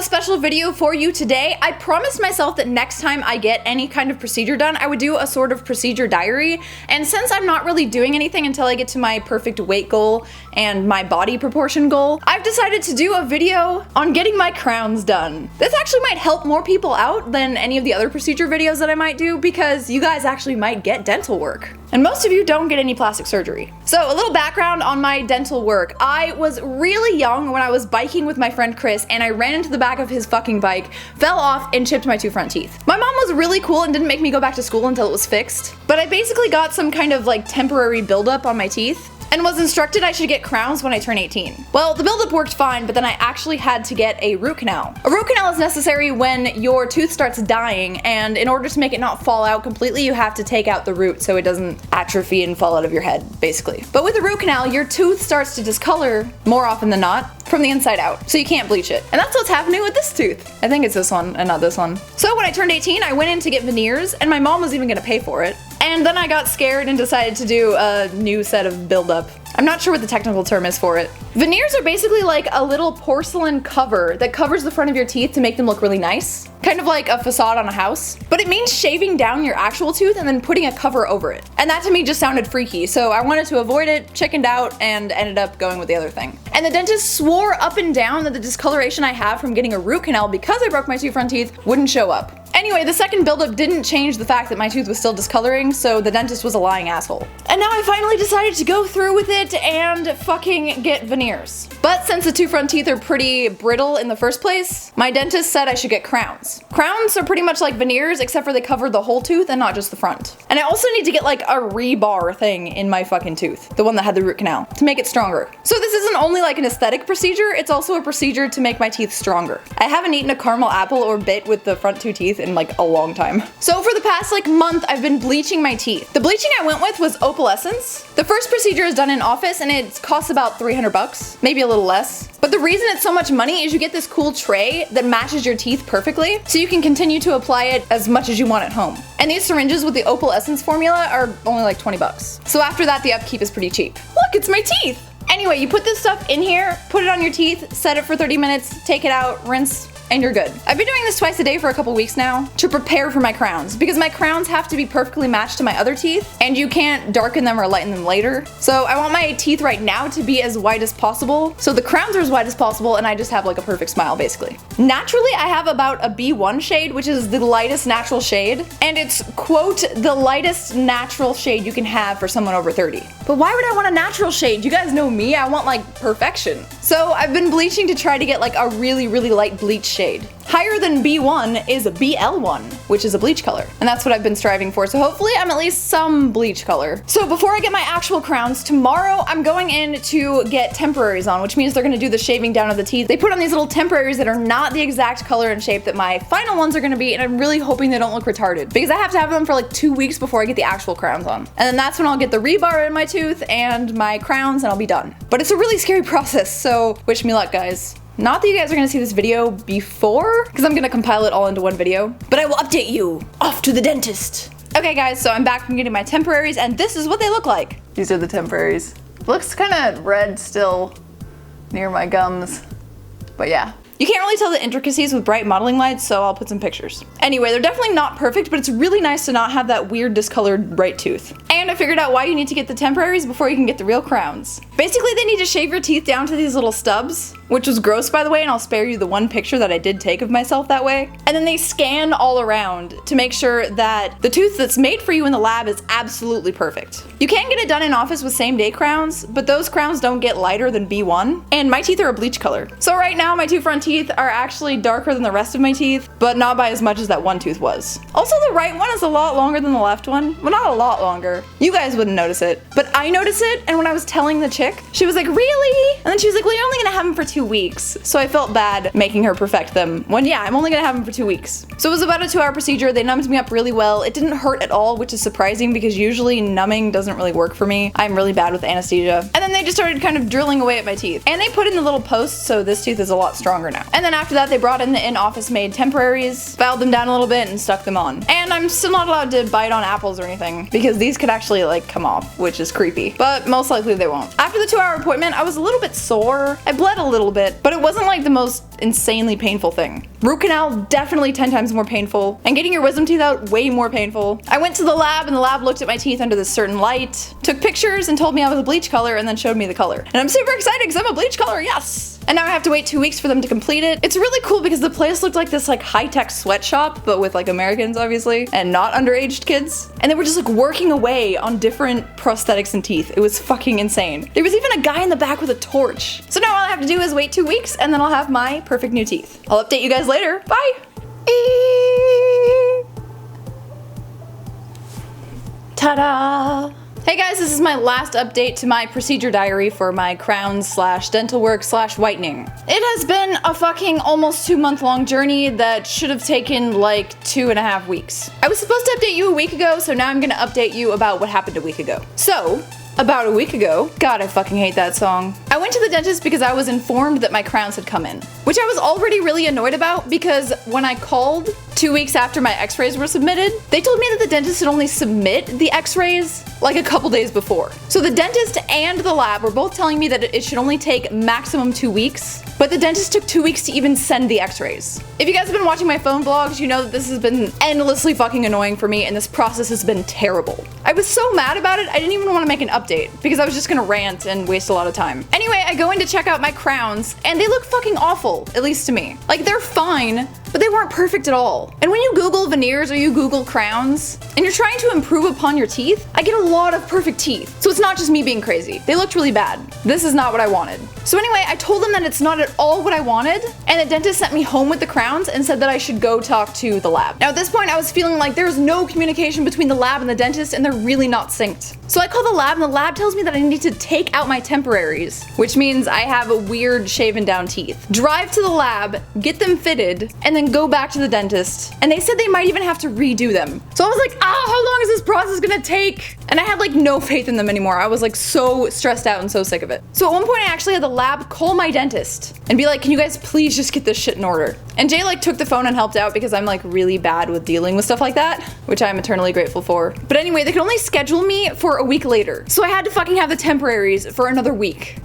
a special video for you today. I promised myself that next time I get any kind of procedure done, I would do a sort of procedure diary. And since I'm not really doing anything until I get to my perfect weight goal and my body proportion goal, I've decided to do a video on getting my crowns done. This actually might help more people out than any of the other procedure videos that I might do, because you guys actually might get dental work. And most of you don't get any plastic surgery. So a little background on my dental work. I was really young when I was biking with my friend Chris, and I ran into the back of his fucking bike, fell off, and chipped my 2 front teeth. My mom was really cool and didn't make me go back to school until it was fixed. But I basically got some kind of like temporary buildup on my teeth, and was instructed I should get crowns when I turn 18. Well, the buildup worked fine, but then I actually had to get a root canal. A root canal is necessary when your tooth starts dying, and in order to make it not fall out completely, you have to take out the root so it doesn't atrophy and fall out of your head, basically. But with a root canal, your tooth starts to discolor more often than not from the inside out, so you can't bleach it. And that's what's happening with this tooth. I think it's this one and not this one. So when I turned 18, I went in to get veneers, and my mom was even gonna pay for it. And then I got scared and decided to do a new set of buildup. I'm not sure what the technical term is for it. Veneers are basically like a little porcelain cover that covers the front of your teeth to make them look really nice. Kind of like a facade on a house. But it means shaving down your actual tooth and then putting a cover over it. And that to me just sounded freaky, so I wanted to avoid it, chickened out, and ended up going with the other thing. And the dentist swore up and down that the discoloration I have from getting a root canal because I broke my 2 front teeth wouldn't show up. Anyway, the second buildup didn't change the fact that my tooth was still discoloring, so the dentist was a lying asshole. And now I finally decided to go through with it and fucking get veneers. But since the 2 front teeth are pretty brittle in the first place, my dentist said I should get crowns. Crowns are pretty much like veneers, except for they cover the whole tooth and not just the front. And I also need to get like a rebar thing in my fucking tooth, the one that had the root canal, to make it stronger. So this isn't only like an aesthetic procedure, it's also a procedure to make my teeth stronger. I haven't eaten a caramel apple or bit with the front 2 teeth in like a long time. So for the past like month, I've been bleaching my teeth. The bleaching I went with was opalescence. The first procedure is done in office and it costs about 300 bucks, maybe a little less. But the reason it's so much money is you get this cool tray that matches your teeth perfectly, so you can continue to apply it as much as you want at home. And these syringes with the opalescence formula are only like 20 bucks. So after that, the upkeep is pretty cheap. Look, it's my teeth! Anyway, you put this stuff in here, put it on your teeth, set it for 30 minutes, take it out, rinse, and you're good. I've been doing this twice a day for a couple weeks now to prepare for my crowns, because my crowns have to be perfectly matched to my other teeth, and you can't darken them or lighten them later. So I want my teeth right now to be as white as possible, so the crowns are as white as possible, and I just have like a perfect smile, basically. Naturally, I have about a B1 shade, which is the lightest natural shade, and it's, quote, the lightest natural shade you can have for someone over 30. But why would I want a natural shade? You guys know me, I want like perfection. So I've been bleaching to try to get like a really, really light bleach shade. Higher than B1 is a BL1, which is a bleach color. And that's what I've been striving for, so hopefully I'm at least some bleach color. So before I get my actual crowns, tomorrow I'm going in to get temporaries on, which means they're gonna do the shaving down of the teeth. They put on these little temporaries that are not the exact color and shape that my final ones are gonna be, and I'm really hoping they don't look retarded, because I have to have them for like 2 weeks before I get the actual crowns on. And then that's when I'll get the rebar in my tooth and my crowns, and I'll be done. But it's a really scary process, so wish me luck, guys. Not that you guys are gonna see this video before, because I'm gonna compile it all into one video, but I will update you. Off to the dentist. Okay guys, so I'm back from getting my temporaries, and this is what they look like. These are the temporaries. Looks kind of red still near my gums, but yeah. You can't really tell the intricacies with bright modeling lights, so I'll put some pictures. Anyway, they're definitely not perfect, but it's really nice to not have that weird discolored right tooth. And I figured out why you need to get the temporaries before you can get the real crowns. Basically, they need to shave your teeth down to these little stubs, which was gross by the way, and I'll spare you the one picture that I did take of myself that way. And then they scan all around to make sure that the tooth that's made for you in the lab is absolutely perfect. You can get it done in office with same-day crowns, but those crowns don't get lighter than B1, and my teeth are a bleach color. So right now, my 2 front teeth are actually darker than the rest of my teeth, but not by as much as that one tooth was. Also, the right one is a lot longer than the left one. Well, not a lot longer. You guys wouldn't notice it, but I notice it, and when I was telling the chick, she was like, really? And then she was like, well, you're only gonna have them for 2 weeks. So I felt bad making her perfect them when, yeah, I'm only gonna have them for 2 weeks. So it was about a 2-hour procedure. They numbed me up really well. It didn't hurt at all, which is surprising because usually numbing doesn't really work for me. I'm really bad with anesthesia. And then they just started kind of drilling away at my teeth. And they put in the little posts, so this tooth is a lot stronger now. And then after that, they brought in the in-office made temporaries, filed them down a little bit, and stuck them on. And I'm still not allowed to bite on apples or anything because these could actually like come off, which is creepy. But most likely they won't. After the 2-hour appointment, I was a little bit sore. I bled a little little bit, but it wasn't like the most insanely painful thing. Root canal, definitely 10 times more painful, and getting your wisdom teeth out, way more painful. I went to the lab, and the lab looked at my teeth under this certain light, took pictures, and told me I was a bleach color, and then showed me the color. And I'm super excited because I'm a bleach color, yes! And now I have to wait 2 weeks for them to complete it. It's really cool because the place looked like this like high-tech sweatshop, but with like Americans obviously, and not underage kids. And they were just like working away on different prosthetics and teeth. It was fucking insane. There was even a guy in the back with a torch. So now all I have to do is wait 2 weeks and then I'll have my perfect new teeth. I'll update you guys later. Bye! Ta-da! Hey guys, this is my last update to my procedure diary for my crowns/dental work/whitening. It has been a fucking almost 2-month long journey that should have taken like 2.5 weeks. I was supposed to update you a week ago, so now I'm gonna update you about what happened a week ago. So, about a week ago, God, I fucking hate that song. I went to the dentist because I was informed that my crowns had come in, which I was already really annoyed about because when I called 2 weeks after my x-rays were submitted, they told me that the dentist would only submit the x-rays like a couple days before. So the dentist and the lab were both telling me that it should only take maximum 2 weeks, but the dentist took 2 weeks to even send the x-rays. If you guys have been watching my phone vlogs, you know that this has been endlessly fucking annoying for me and this process has been terrible. I was so mad about it, I didn't even want to make an update because I was just gonna rant and waste a lot of time. Anyway, I go in to check out my crowns and they look fucking awful, at least to me. Like they're fine, but they weren't perfect at all. And when you Google veneers or you Google crowns, and you're trying to improve upon your teeth, I get a lot of perfect teeth. So it's not just me being crazy. They looked really bad. This is not what I wanted. So anyway, I told them that it's not at all what I wanted, and the dentist sent me home with the crowns and said that I should go talk to the lab. Now at this point, I was feeling like there's no communication between the lab and the dentist, and they're really not synced. So I call the lab, and the lab tells me that I need to take out my temporaries, which means I have a weird shaven down teeth. Drive to the lab, get them fitted, and then go back to the dentist. And they said they might even have to redo them. So I was like, how long is this process gonna take? And I had like no faith in them anymore. I was like so stressed out and so sick of it. So at one point I actually had the lab call my dentist and be like, can you guys please just get this shit in order? And Jay like took the phone and helped out because I'm like really bad with dealing with stuff like that, which I'm eternally grateful for. But anyway, they could only schedule me for a week later. So I had to fucking have the temporaries for another week.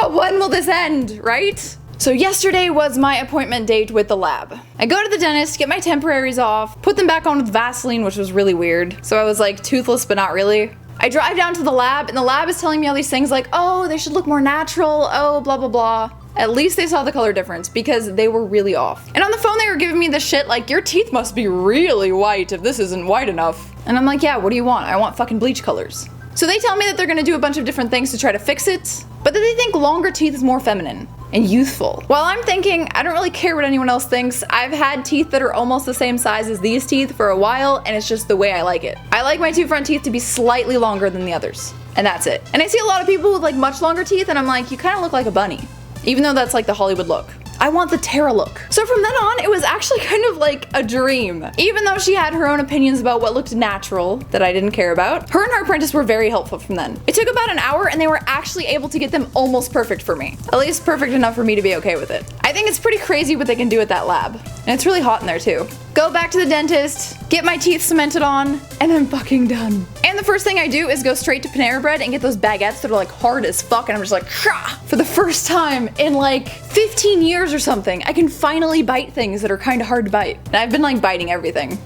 When will this end, right? So yesterday was my appointment date with the lab. I go to the dentist, get my temporaries off, put them back on with Vaseline, which was really weird. So I was like toothless, but not really. I drive down to the lab and the lab is telling me all these things like, oh, they should look more natural, oh, blah, blah, blah. At least they saw the color difference because they were really off. And on the phone they were giving me this shit like, your teeth must be really white if this isn't white enough. And I'm like, yeah, what do you want? I want fucking bleach colors. So they tell me that they're gonna do a bunch of different things to try to fix it, but that they think longer teeth is more feminine and youthful. While I'm thinking, I don't really care what anyone else thinks. I've had teeth that are almost the same size as these teeth for a while, and it's just the way I like it. I like my two front teeth to be slightly longer than the others, and that's it. And I see a lot of people with like much longer teeth, and I'm like, you kind of look like a bunny. Even though that's like the Hollywood look. I want the Tara look. So from then on, it was actually kind of like a dream. Even though she had her own opinions about what looked natural that I didn't care about, her and her apprentice were very helpful from then. It took about an hour and they were actually able to get them almost perfect for me. At least perfect enough for me to be okay with it. I think it's pretty crazy what they can do at that lab. And it's really hot in there too. Go back to the dentist, get my teeth cemented on, and I'm fucking done. And the first thing I do is go straight to Panera Bread and get those baguettes that are like hard as fuck, and I'm just like, shah! For the first time in like 15 years or something, I can finally bite things that are kind of hard to bite. And I've been like biting everything.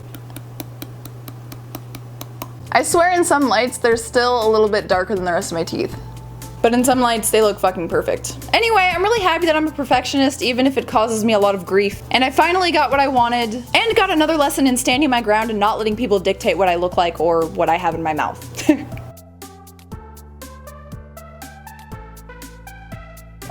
I swear in some lights they're still a little bit darker than the rest of my teeth. But in some lights, they look fucking perfect. Anyway, I'm really happy that I'm a perfectionist, even if it causes me a lot of grief. And I finally got what I wanted, and got another lesson in standing my ground and not letting people dictate what I look like or what I have in my mouth.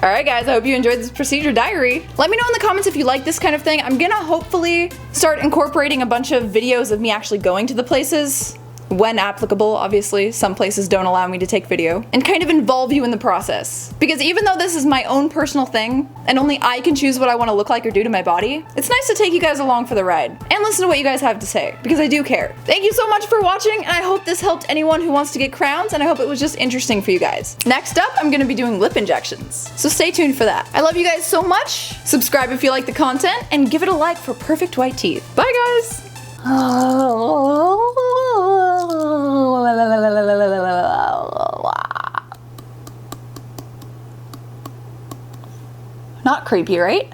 Alright guys, I hope you enjoyed this procedure diary. Let me know in the comments if you like this kind of thing. I'm gonna hopefully start incorporating a bunch of videos of me actually going to the places. When applicable, obviously. Some places don't allow me to take video. And kind of involve you in the process. Because even though this is my own personal thing, and only I can choose what I want to look like or do to my body, it's nice to take you guys along for the ride. And listen to what you guys have to say, because I do care. Thank you so much for watching, and I hope this helped anyone who wants to get crowns, and I hope it was just interesting for you guys. Next up, I'm gonna be doing lip injections. So stay tuned for that. I love you guys so much. Subscribe if you like the content, and give it a like for perfect white teeth. Bye guys! Not creepy, right?